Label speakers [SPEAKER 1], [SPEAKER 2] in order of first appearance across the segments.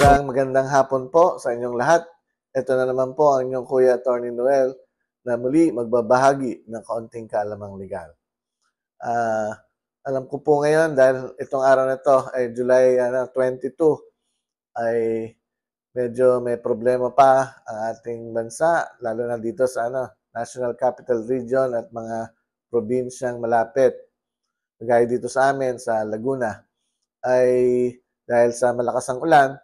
[SPEAKER 1] Isang magandang hapon po sa inyong lahat. Ito na naman po ang inyong Kuya Attorney Noel na muli magbabahagi ng kaunting kaalamang legal. Alam ko po ngayon dahil itong araw na ito ay July 22 ay medyo may problema pa ang ating bansa lalo na dito sa National Capital Region at mga probinsyang malapit. Gaya dito sa amin sa Laguna ay dahil sa malakas ang ulan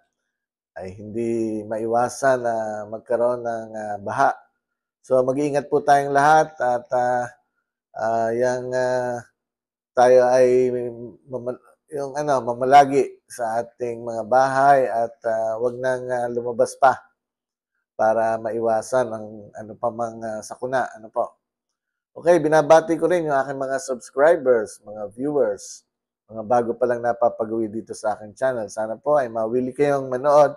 [SPEAKER 1] ay hindi maiwasan na magkaroon ng baha. So mag-iingat po tayong lahat at tayo ay mamalagi sa ating mga bahay at wag nang lumabas pa para maiwasan ang sakuna. Okay, binabati ko rin yung aking mga subscribers, mga viewers, mga bago pa lang napapagawi dito sa aking channel. Sana po ay mawili kayong manood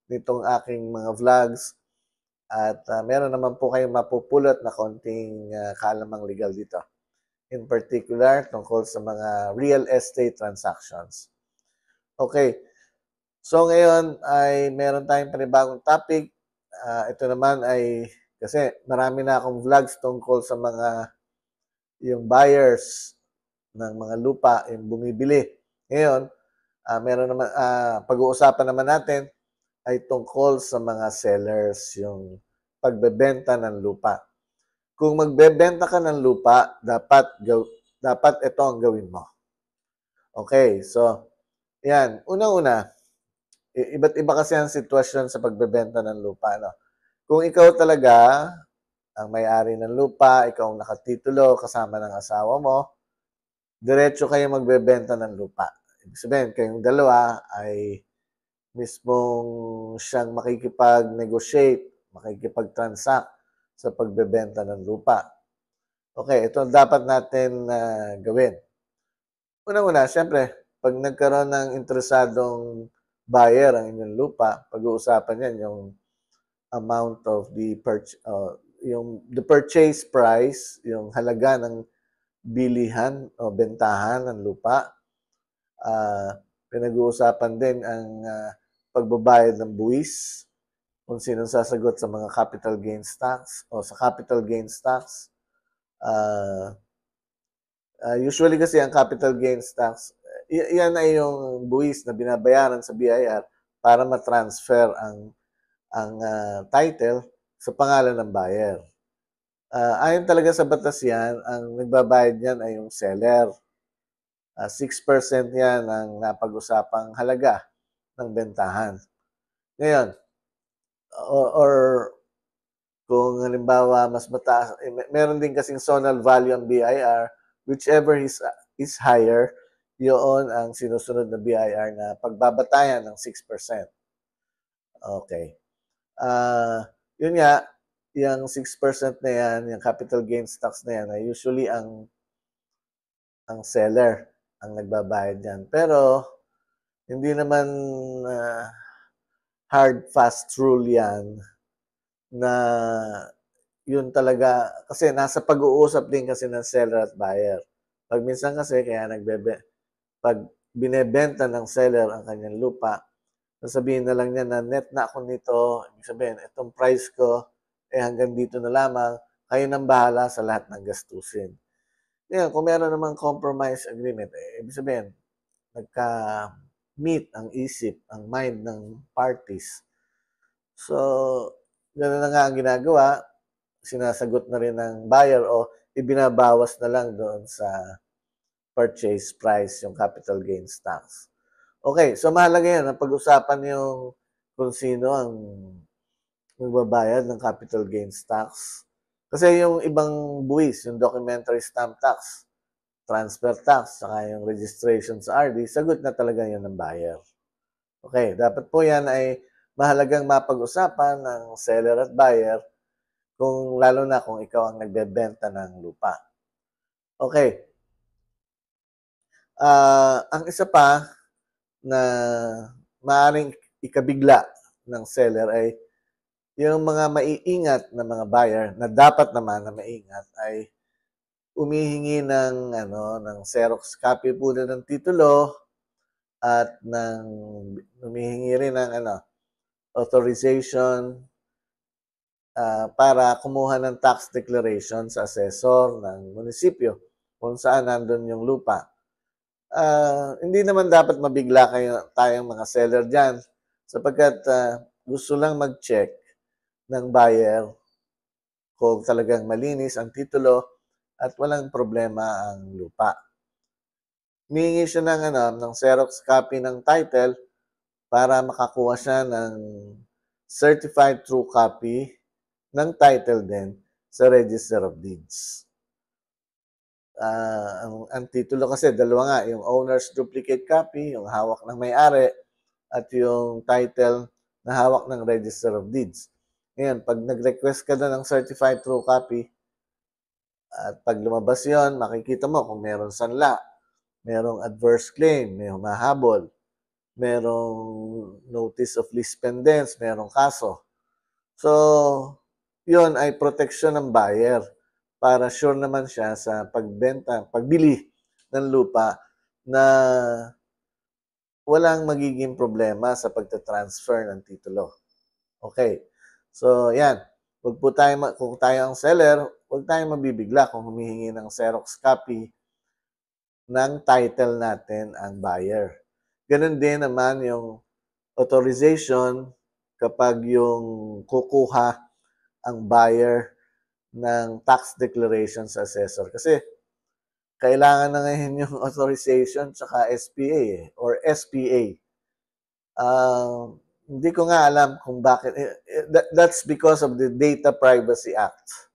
[SPEAKER 1] nitong aking mga vlogs at meron naman po kayong mapupulot na konting kaalamang legal dito. In particular, tungkol sa mga real estate transactions. Okay, so ngayon ay meron tayong panibagong topic. Ito naman ay, kasi marami na akong vlogs tungkol sa yung buyers ng mga lupa, yung bumibili. Ngayon, meron naman, pag-uusapan naman natin ay tungkol sa mga sellers, yung pagbebenta ng lupa. Kung magbebenta ka ng lupa, dapat ito ang gawin mo. Okay, so, yan. Unang-una, iba't iba kasi ang sitwasyon sa pagbebenta ng lupa. Kung ikaw talaga ang may-ari ng lupa, ikaw ang nakatitulo kasama ng asawa mo, diretso kayo magbebenta ng lupa. Ibig sabihin, kayong dalawa ay mismong siyang makikipag-negotiate, makikipag-transact sa pagbebenta ng lupa. Okay, ito dapat natin gawin. Unang-una, siyempre, pag nagkaroon ng interesadong buyer ang inyong lupa, pag-uusapan yan yung amount of the purchase price, yung halaga ng bilihan o bentahan ng lupa. Pinag-uusapan din ang pagbabayad ng buwis, kung sino sasagot sa mga capital gains tax o sa capital gains tax. Usually kasi ang capital gains tax, yan ay yung buwis na binabayaran sa BIR para ma-transfer ang title sa pangalan ng buyer. Ayon talaga sa batas yan, ang nagbabayad yan ay yung seller. 6% yan ang napag-usapang halaga ng bentahan. Ngayon, or kung halimbawa mas mataas, meron din kasing zonal value ang BIR, whichever is higher, yun ang sinusunod na BIR na pagbabatayan ng 6%. Okay. Yun nga, yung 6% na yan, yung capital gains tax na yan, ay usually ang seller ang nagbabayad yan. Pero, hindi naman hard, fast rule yan na yun talaga, kasi nasa pag-uusap din kasi ng seller at buyer. Pag minsan kasi, pag binebenta ng seller ang kanyang lupa, sasabihin na lang niya na net na ako nito, ibig sabihin, itong price ko, hanggang dito na lamang, kayo nang bahala sa lahat ng gastusin. Ngayon, kung meron namang compromise agreement, ibig sabihin, nagka-meet ang isip, ang mind ng parties. So, gano'n na nga ang ginagawa, sinasagot na rin ng buyer o ibinabawas na lang doon sa purchase price, yung capital gains tax. Okay, so mahalaga yan, ang pag-usapan yung kung sino ang magbabayad ng capital gains tax. Kasi yung ibang buwis, yung documentary stamp tax, transfer tax, saka yung registration sa RD, sagot na talaga yun ng buyer. Okay, dapat po yan ay mahalagang mapag-usapan ng seller at buyer, kung lalo na kung ikaw ang nagbebenta ng lupa. Okay. Ang isa pa na maaaring ikabigla ng seller ay yung mga maiingat na mga buyer na dapat naman na maingat ay umihingi ng Xerox copy po ng titulo at humihingi rin ng authorization para kumuha ng tax declaration sa assessor ng munisipyo kung saan nandun yung lupa. Hindi naman dapat mabigla tayong mga seller dyan sapagkat gusto lang mag-check ng buyer kung talagang malinis ang titulo at walang problema ang lupa. Humihingi siya ng Xerox copy ng title para makakuha siya ng certified true copy ng title din sa Register of Deeds. Ang titulo kasi dalawa nga, yung owner's duplicate copy, yung hawak ng may-ari, at yung title na hawak ng Register of Deeds. Ngayon, pag nag-request ka na ng certified true copy, at pag lumabas yon, makikita mo kung meron sanla, merong adverse claim, may humahabol, merong notice of lease pendants, merong kaso. So, yon ay protection ng buyer para sure naman siya sa pagbili ng lupa na walang magiging problema sa pagta-transfer ng titulo. Okay. So, yan. Kung tayo ang seller, huwag tayong mabibigla kung humihingi ng Xerox copy ng title natin ang buyer. Ganun din naman yung authorization kapag yung kukuha ang buyer ng tax declaration sa assessor. Kasi kailangan na ngayon yung authorization tsaka SPA or SPA. Hindi ko nga alam kung bakit. That's because of the Data Privacy Act.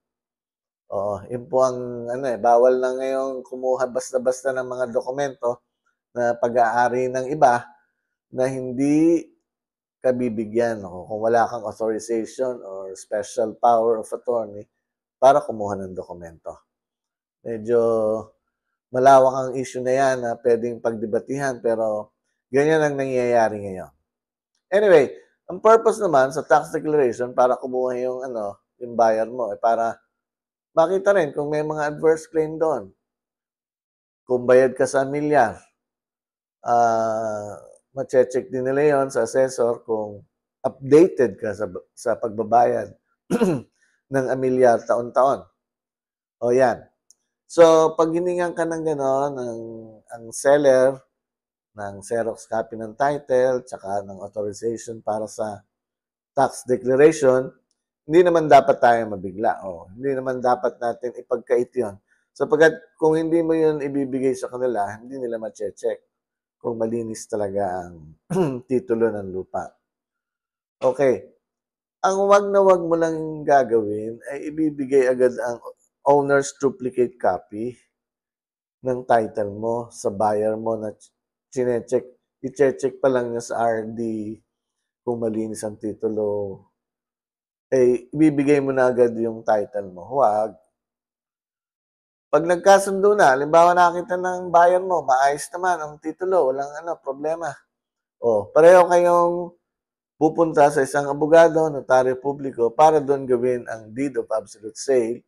[SPEAKER 1] Yun po ang bawal na ngayon kumuha basta-basta ng mga dokumento na pag-aari ng iba na hindi ka bibigyan kung wala kang authorization or special power of attorney para kumuha ng dokumento. Medyo malawak ang issue na yan na pwedeng pagdebatihan pero ganyan ang nangyayari ngayon. Anyway, ang purpose naman sa tax declaration para kumuha yung buyer mo para makita rin kung may mga adverse claim doon. Kung bayad ka sa milyar, ma-check din nila yon sa assessor kung updated ka sa pagbabayad ng amilyar taon-taon. O yan. So, pag hiningan ka ng gano'n, ang seller ng Xerox copy ng title, tsaka ng authorization para sa tax declaration, hindi naman dapat tayo mabigla. Hindi naman dapat natin ipagkait yun. Sapagkat kung hindi mo yun ibibigay sa kanila, hindi nila ma-check kung malinis talaga ang titulo ng lupa. Okay. Ang wag na wag mo lang gagawin ay ibibigay agad ang owner's duplicate copy ng title mo sa buyer mo na chinecheck. I-check pa lang niya sa RD kung malinis ang titulo. Ibibigay mo na agad yung title mo. Huwag. Pag nagkasundo na, halimbawa nakita ng buyer mo, maayos naman ang titulo, walang problema. Pareho kayong pupunta sa isang abogado, notaryo publiko, para doon gawin ang deed of absolute sale.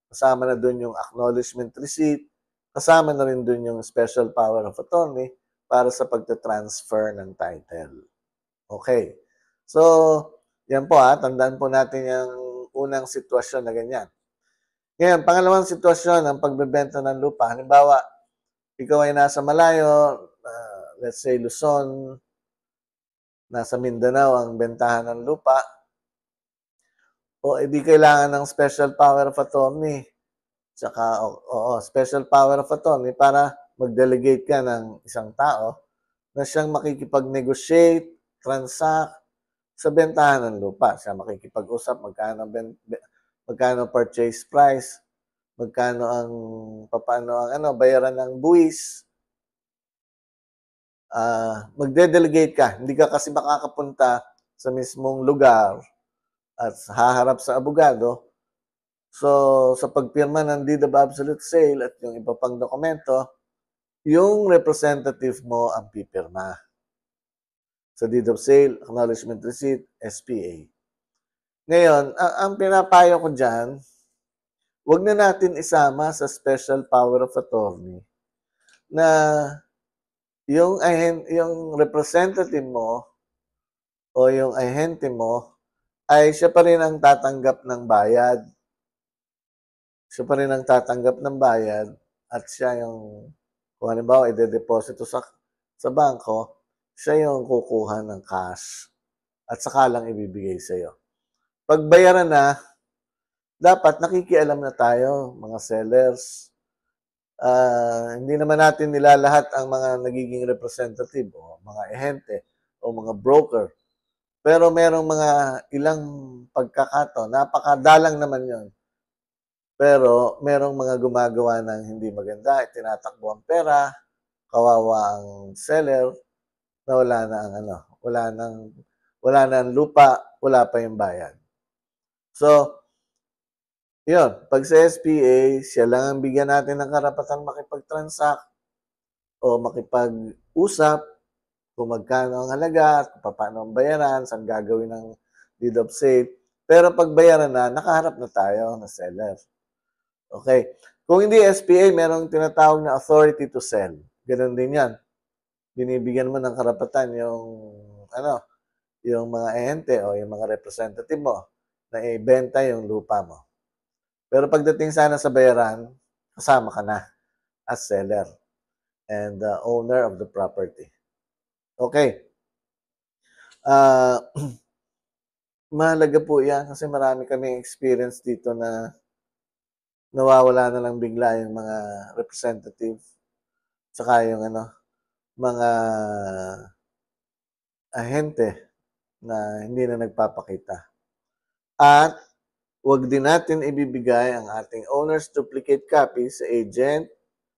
[SPEAKER 1] Kasama na doon yung acknowledgement receipt, kasama na rin doon yung special power of attorney para sa pagta-transfer ng title. Okay. So, yan po tandaan po natin yung unang sitwasyon na ganyan. Ngayon, pangalawang sitwasyon ng pagbebenta ng lupa. Halimbawa, ikaw ay nasa malayo, let's say Luzon, nasa Mindanao ang bentahan ng lupa, edi kailangan ng special power of attorney. Tsaka, special power of attorney para mag-delegate ka ng isang tao na siyang makikipag-negotiate, transact sa bentahan ng lupa. Siya makikipag-usap magkano purchase price, magkano paano ang bayaran ng buwis. Magde-delegate ka. Hindi ka kasi makakapunta sa mismong lugar at haharap sa abogado. So, sa pagpirma ng deed of absolute sale at yung iba pang dokumento, yung representative mo ang pipirma. Sa deed of sale, acknowledgement receipt, SPA. Ngayon, ang pinapayo ko dyan, huwag na natin isama sa special power of attorney na yung representative mo o yung ahente mo ay siya pa rin ang tatanggap ng bayad. Siya pa rin ang tatanggap ng bayad at siya yung, kung halimbawa, ide-deposito sa bangko, siya yung kukuha ng cash at saka lang ibibigay sa'yo. Pag bayaran na, dapat nakikialam na tayo, mga sellers. Hindi naman natin nilalahat ang mga nagiging representative o mga ehente o mga broker. Pero merong mga ilang pagkakataon, napakadalang naman yon. Pero merong mga gumagawa ng hindi maganda, tinatakbo ang pera, kawawa ang seller, na wala na ang wala na ang lupa, wala pa yung bayad. So, yun, pag sa SPA, siya lang ang bigyan natin ng karapatan makipag-transact o makipag-usap kung magkano ang halaga, kung paano ang bayaran, saan gagawin ng deed of sale. Pero pag bayaran na, nakaharap na tayo na seller. Okay. Kung hindi SPA, merong tinatawag na authority to sell. Ganun din yan. Binibigyan mo ng karapatan yung mga ehente o yung mga representative mo na ibenta yung lupa mo. Pero pagdating sana sa bayaran, kasama ka na as seller and the owner of the property. Okay. Mahalaga po yan kasi marami kaming experience dito na nawawala na lang bigla yung mga representative saka yung mga ahente na hindi na nagpapakita. At huwag din natin ibibigay ang ating owner's duplicate copy sa agent,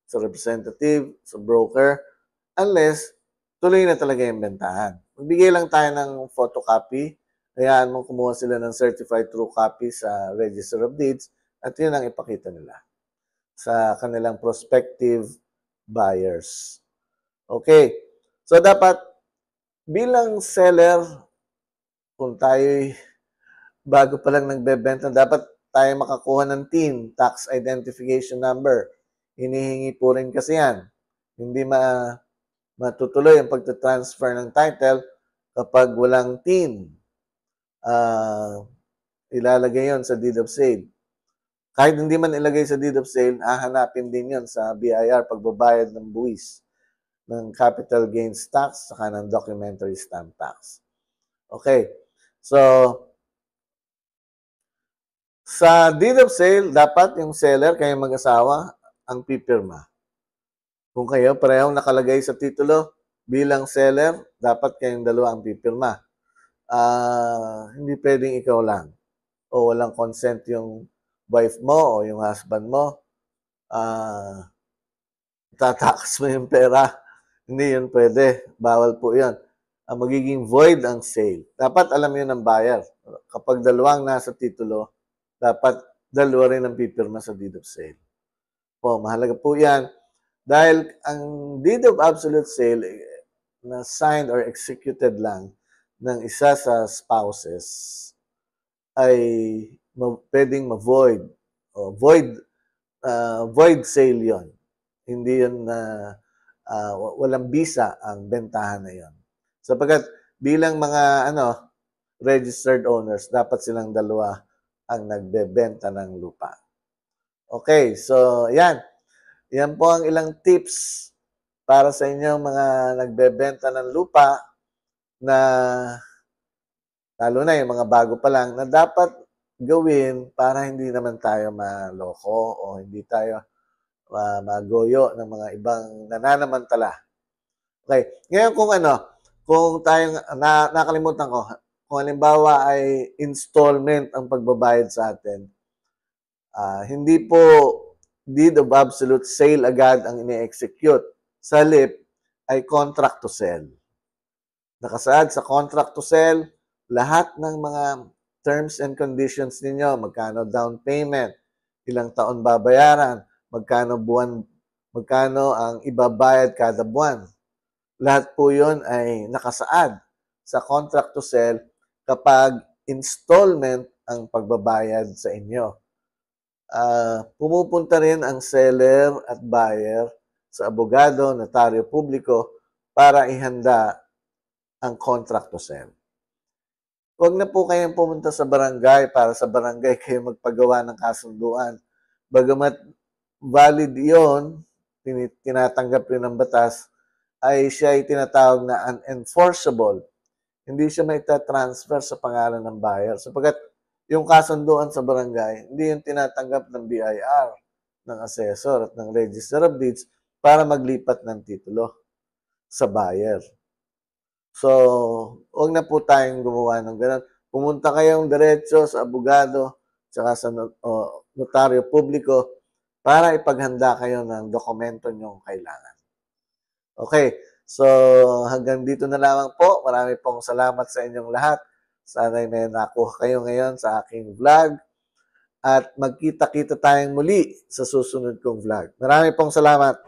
[SPEAKER 1] sa representative, sa broker, unless tuloy na talaga yung bentahan. Magbigay lang tayo ng photocopy, hayaan mo kumuha sila ng certified true copy sa Register of Deeds at yun ang ipakita nila sa kanilang prospective buyers. Okay. So, dapat bilang seller, kung tayo bago pa lang nagbebenta, dapat tayo makakuha ng TIN, Tax Identification Number. Hinihingi po rin kasi yan. Hindi matutuloy ang pagtatransfer ng title kapag walang TIN. Ilalagay yon sa deed of sale. Kahit hindi man ilagay sa deed of sale, hahanapin din yon sa BIR pagbabayad ng buwis, ng capital gains tax, saka ng documentary stamp tax. Okay. So, sa deed of sale, dapat yung seller, kayo mag-asawa, ang pipirma. Kung kayo parehong nakalagay sa titulo bilang seller, dapat kayong dalawa ang pipirma. Hindi pwedeng ikaw lang o walang consent yung wife mo o yung husband mo. Tatakas mo yung pera. Hindi yun pwede. Bawal po yun. Magiging void ang sale. Dapat alam yun ng buyer. Kapag dalawang nasa titulo, dapat dalawa rin ang pipirma sa deed of sale. Mahalaga po yan. Dahil ang deed of absolute sale na signed or executed lang ng isa sa spouses ay pwedeng ma-void. Void sale yon. Hindi yun walang bisa ang bentahan na yon. Sapagkat bilang mga registered owners, dapat silang dalawa ang nagbebenta ng lupa. Okay, so yan. Yan po ang ilang tips para sa inyong mga nagbebenta ng lupa na lalo na yung mga bago pa lang na dapat gawin para hindi naman tayo maloko o hindi tayo magoyo ng mga ibang nananamantala. Okay. Ngayon kung tayong nakalimutan ko, kung halimbawa ay installment ang pagbabayad sa atin, hindi po deed of absolute sale agad ang ini-execute. Sa halip ay contract to sell. Nakasaad sa contract to sell, lahat ng mga terms and conditions ninyo, magkano down payment, ilang taon babayaran, magkano ang ibabayad kada buwan. Lahat po yun ay nakasaad sa contract to sell kapag installment ang pagbabayad sa inyo. Pumupunta rin ang seller at buyer sa abogado, notaryo publiko para ihanda ang contract to sell. Huwag na po kayong pumunta sa barangay para sa barangay kayo magpagawa ng kasunduan. Bagamat valid iyon, tinatanggap yun ng batas, ay siya ay tinatawag na unenforceable. Hindi siya may transfer sa pangalan ng buyer. Sapagat yung kasunduan sa barangay, hindi yung tinatanggap ng BIR, ng assessor at ng register of deeds para maglipat ng titulo sa buyer. So, huwag na po tayong gumawa ng ganun. Pumunta kayong diretso sa abogado tsaka sa notaryo publiko para ipaghanda kayo ng dokumento nyong kailangan. Okay, so hanggang dito na lamang po. Marami pong salamat sa inyong lahat. Sana'y may nakuha kayo ngayon sa aking vlog. At magkita-kita tayong muli sa susunod kong vlog. Marami pong salamat.